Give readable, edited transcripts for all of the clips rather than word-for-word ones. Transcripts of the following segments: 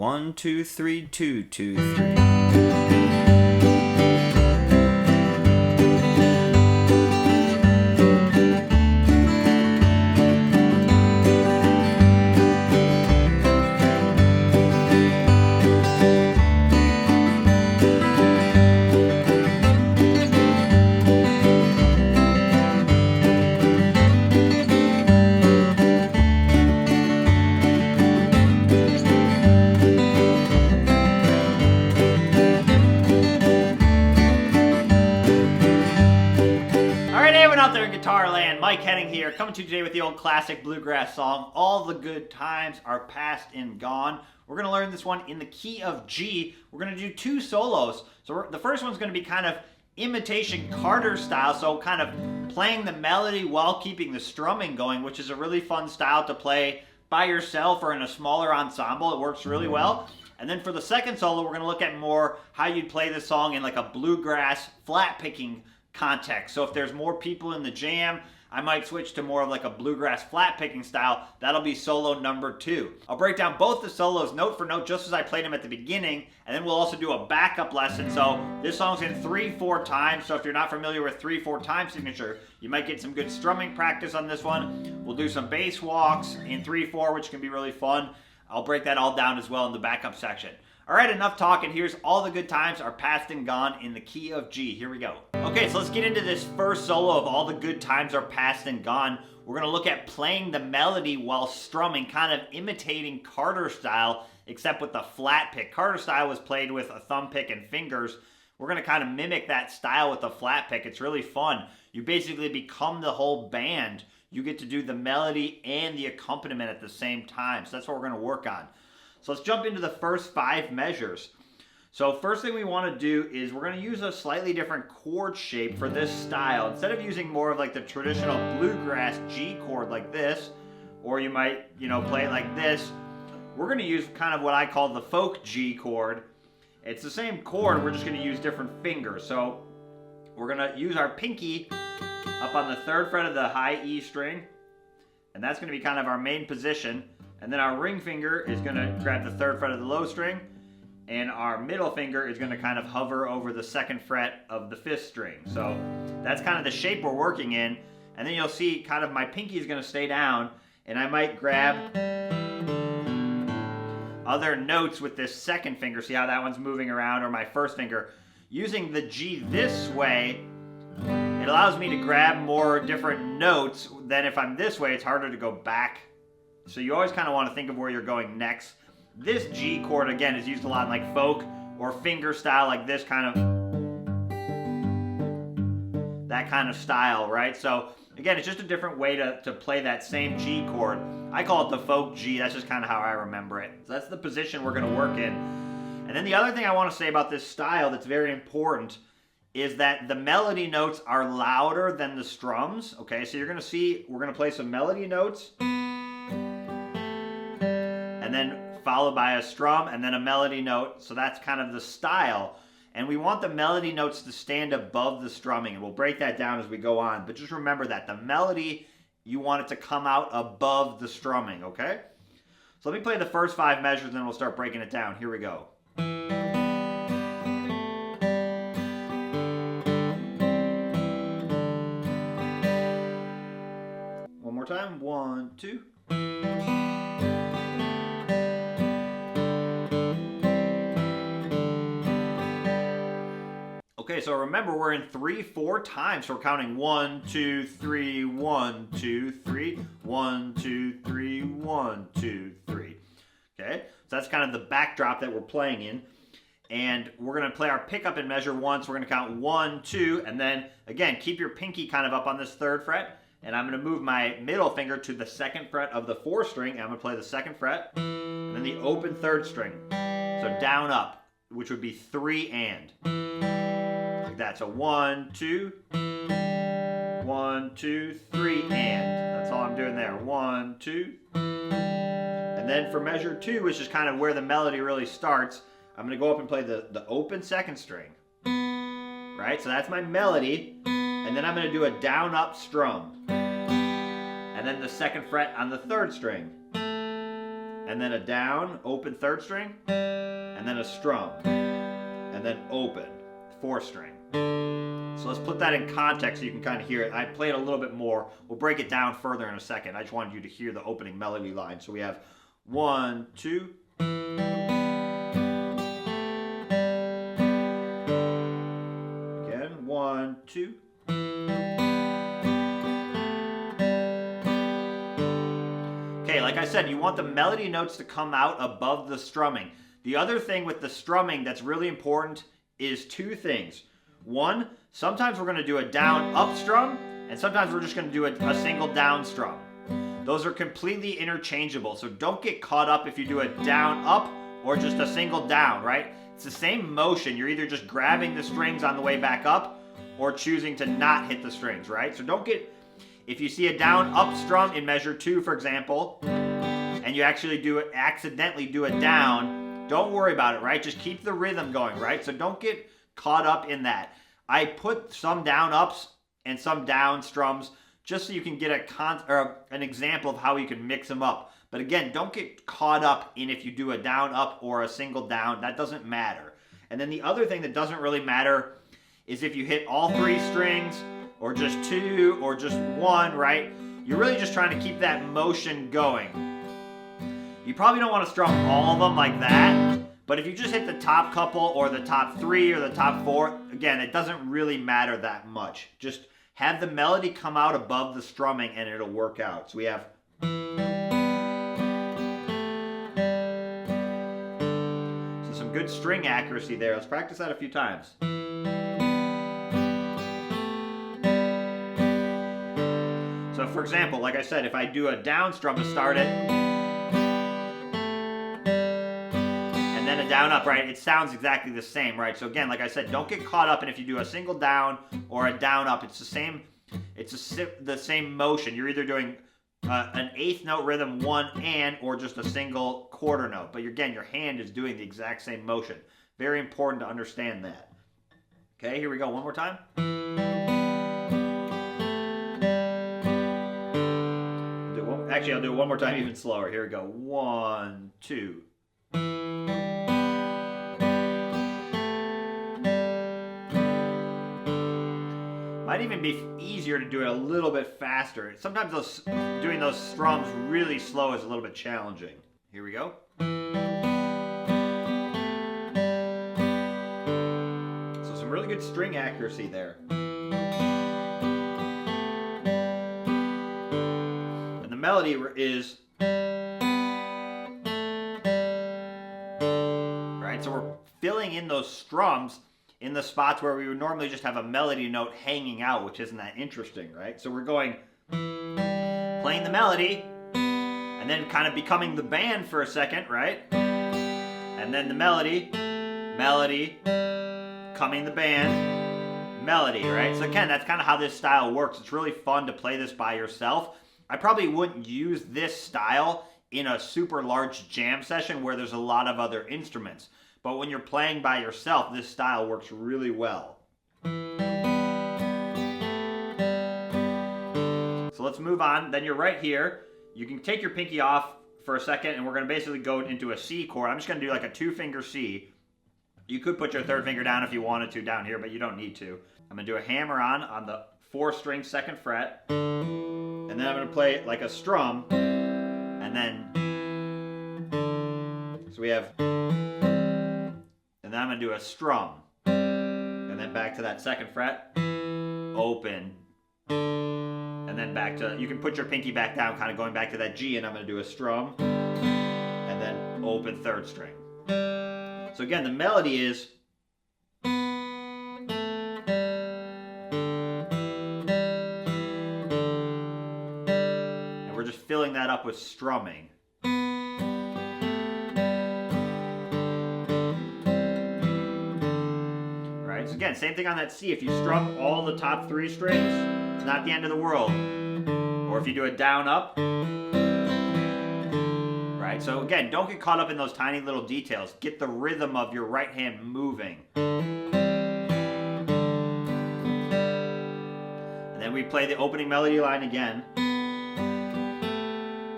1, 2, 3, 2, 2, 3. Out there in guitar land, Mike Henning here, coming to you today with the old classic bluegrass song, All the Good Times Are Past and Gone. We're going to learn this one in the key of G. We're going to do two solos. So the first one's going to be kind of imitation Carter style, so kind of playing the melody while keeping the strumming going, which is a really fun style to play by yourself or in a smaller ensemble. It works really well. And then for the second solo, we're going to look at more how you'd play the song in like a bluegrass flat picking context. So if there's more people in the jam, I might switch to more of like a bluegrass flat picking style. That'll be solo number 2. I'll break down both the solos note for note just as I played them at the beginning, and then we'll also do a backup lesson. So this song's in 3/4 time, so if you're not familiar with 3/4 time signature, you might get some good strumming practice on this one. We'll do some bass walks in 3/4, which can be really fun. I'll break that all down as well in the backup section. All right, enough talking. Here's All the Good Times Are Past and Gone in the key of G. Here we go. Okay, so let's get into this first solo of All the Good Times Are Past and Gone. We're going to look at playing the melody while strumming, kind of imitating Carter style, except with the flat pick. Carter style was played with a thumb pick and fingers. We're going to kind of mimic that style with a flat pick. It's really fun. You basically become the whole band. You get to do the melody and the accompaniment at the same time. So that's what we're going to work on. So let's jump into the first 5 measures. So first thing we want to do is we're going to use a slightly different chord shape for this style. Instead of using more of like the traditional bluegrass G chord like this, or you might, play it like this, we're going to use kind of what I call the folk G chord. It's the same chord, we're just going to use different fingers. So we're going to use our pinky up on the 3rd fret of the high E string, and that's going to be kind of our main position. And then our ring finger is going to grab the 3rd fret of the low string, and our middle finger is going to kind of hover over the 2nd fret of the 5th string. So that's kind of the shape we're working in. And then you'll see kind of my pinky is going to stay down, and I might grab other notes with this 2nd finger. See how that one's moving around, or my 1st finger. Using the G this way, it allows me to grab more different notes than if I'm this way. It's harder to go back. So you always kind of want to think of where you're going next. This G chord, again, is used a lot in like folk or finger style, like this kind of, that kind of style, right? So again, it's just a different way to play that same G chord. I call it the folk G. That's just kind of how I remember it. So that's the position we're going to work in. And then the other thing I want to say about this style that's very important is that the melody notes are louder than the strums. Okay, so you're going to see, we're going to play some melody notes, and then followed by a strum, and then a melody note. So that's kind of the style. And we want the melody notes to stand above the strumming, and we'll break that down as we go on. But just remember that the melody, you want it to come out above the strumming, okay? So let me play the first 5 measures, and then we'll start breaking it down. Here we go. One more time. 1, 2. Okay, so remember we're in 3/4 time, so we're counting 1, 2, 3, 1, 2, 3, 1, 2, 3, 1, 2, 3. Okay, so that's kind of the backdrop that we're playing in. And we're going to play our pickup in measure 1, so we're going to count 1, 2, and then again, keep your pinky kind of up on this 3rd fret. And I'm going to move my middle finger to the 2nd fret of the 4th string, and I'm going to play the 2nd fret, and then the open 3rd string. So down, up, which would be 3 and. Like that. So 1, 2, 1, 2, 3, and. That's all I'm doing there. 1, 2. And then for measure 2, which is kind of where the melody really starts, I'm going to go up and play the open 2nd string. Right? So that's my melody. And then I'm going to do a down, up strum. And then the 2nd fret on the 3rd string. and then a down, open third string, and then a strum, and then open, fourth string. So let's put that in context so you can kind of hear it. I play it a little bit more. We'll break it down further in a second. I just wanted you to hear the opening melody line. So we have 1, 2. Again, 1, 2. Okay, like I said, you want the melody notes to come out above the strumming. The other thing with the strumming that's really important is two things. One, sometimes we're going to do a down-up strum, and sometimes we're just going to do a single down strum. Those are completely interchangeable, so don't get caught up if you do a down-up or just a single down, right? It's the same motion. You're either just grabbing the strings on the way back up or choosing to not hit the strings, right? So don't get... If you see a down-up strum in measure 2, for example, and you actually accidentally do a down, don't worry about it, right? Just keep the rhythm going, right? So don't get caught up in that. I put some down-ups and some down strums just so you can get an example of how you can mix them up. But again, don't get caught up in if you do a down-up or a single down. That doesn't matter. And then the other thing that doesn't really matter is if you hit all 3 strings, or just 2, or just 1, right? You're really just trying to keep that motion going. You probably don't want to strum all of them like that, but if you just hit the top couple, or the top 3, or the top 4, again, it doesn't really matter that much. Just have the melody come out above the strumming and it'll work out. So we have... So some good string accuracy there. Let's practice that a few times. So for example, like I said, if I do a down strum to start it, and then a down up, right, it sounds exactly the same, right? So again, like I said, don't get caught up in if you do a single down or a down up. It's the same, the same motion. You're either doing an 8th note rhythm, 1 and, or just a single quarter note. But again, your hand is doing the exact same motion. Very important to understand that. Okay, here we go, one more time. Actually, I'll do it one more time even slower. Here we go. 1, 2. Might even be easier to do it a little bit faster. Sometimes doing those strums really slow is a little bit challenging. Here we go. So some really good string accuracy there. Melody is right, so we're filling in those strums in the spots where we would normally just have a melody note hanging out, which isn't that interesting, right? So we're going playing the melody and then kind of becoming the band for a second, right? And then the melody, coming the band, melody, right? So again, that's kind of how this style works. It's really fun to play this by yourself. I probably wouldn't use this style in a super large jam session where there's a lot of other instruments. But when you're playing by yourself, this style works really well. So let's move on. Then you're right here. You can take your pinky off for a second, and we're going to basically go into a C chord. I'm just going to do like a 2-finger C. You could put your 3rd finger down if you wanted to down here, but you don't need to. I'm going to do a hammer on the 4-string 2nd fret. And then I'm going to play it like a strum, and then, so we have, and then I'm going to do a strum, and then back to that 2nd fret, open, and then back to, you can put your pinky back down, kind of going back to that G, and I'm going to do a strum, and then open 3rd string. So again, the melody is, filling that up with strumming. Right, so again, same thing on that C. If you strum all the top 3 strings, it's not the end of the world. Or if you do a down up. Right, so again, don't get caught up in those tiny little details. Get the rhythm of your right hand moving. And then we play the opening melody line again.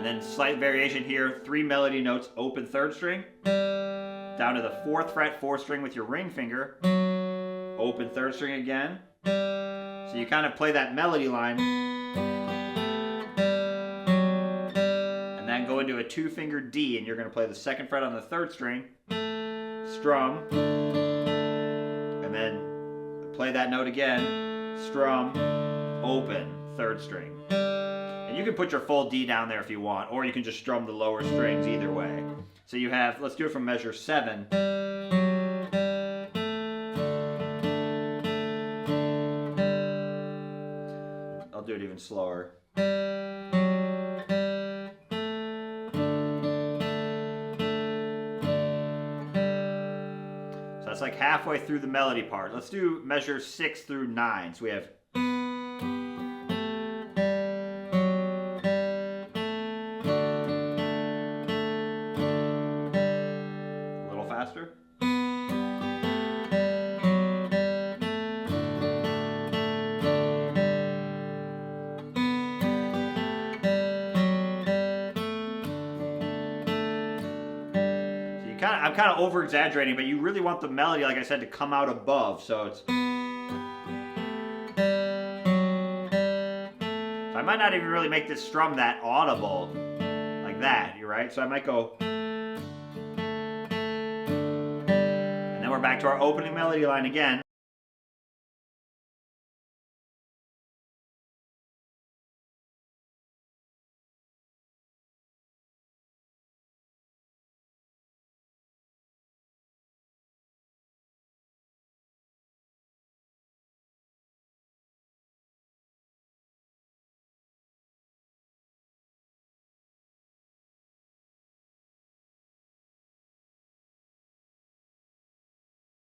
And then slight variation here, 3 melody notes, open 3rd string, down to the 4th fret, 4th string with your ring finger, open 3rd string again. So you kind of play that melody line, and then go into a 2-finger D, and you're going to play the 2nd fret on the 3rd string, strum, and then play that note again, strum, open 3rd string. And you can put your full D down there if you want, or you can just strum the lower strings either way. So you have, let's do it from measure 7. I'll do it even slower. So that's like halfway through the melody part. Let's do measure 6 through 9. So we have faster. So I'm kind of over exaggerating, but you really want the melody, like I said, to come out above. So it's. So I might not even really make this strum that audible, like that. You're right. So I might go. We're back to our opening melody line again.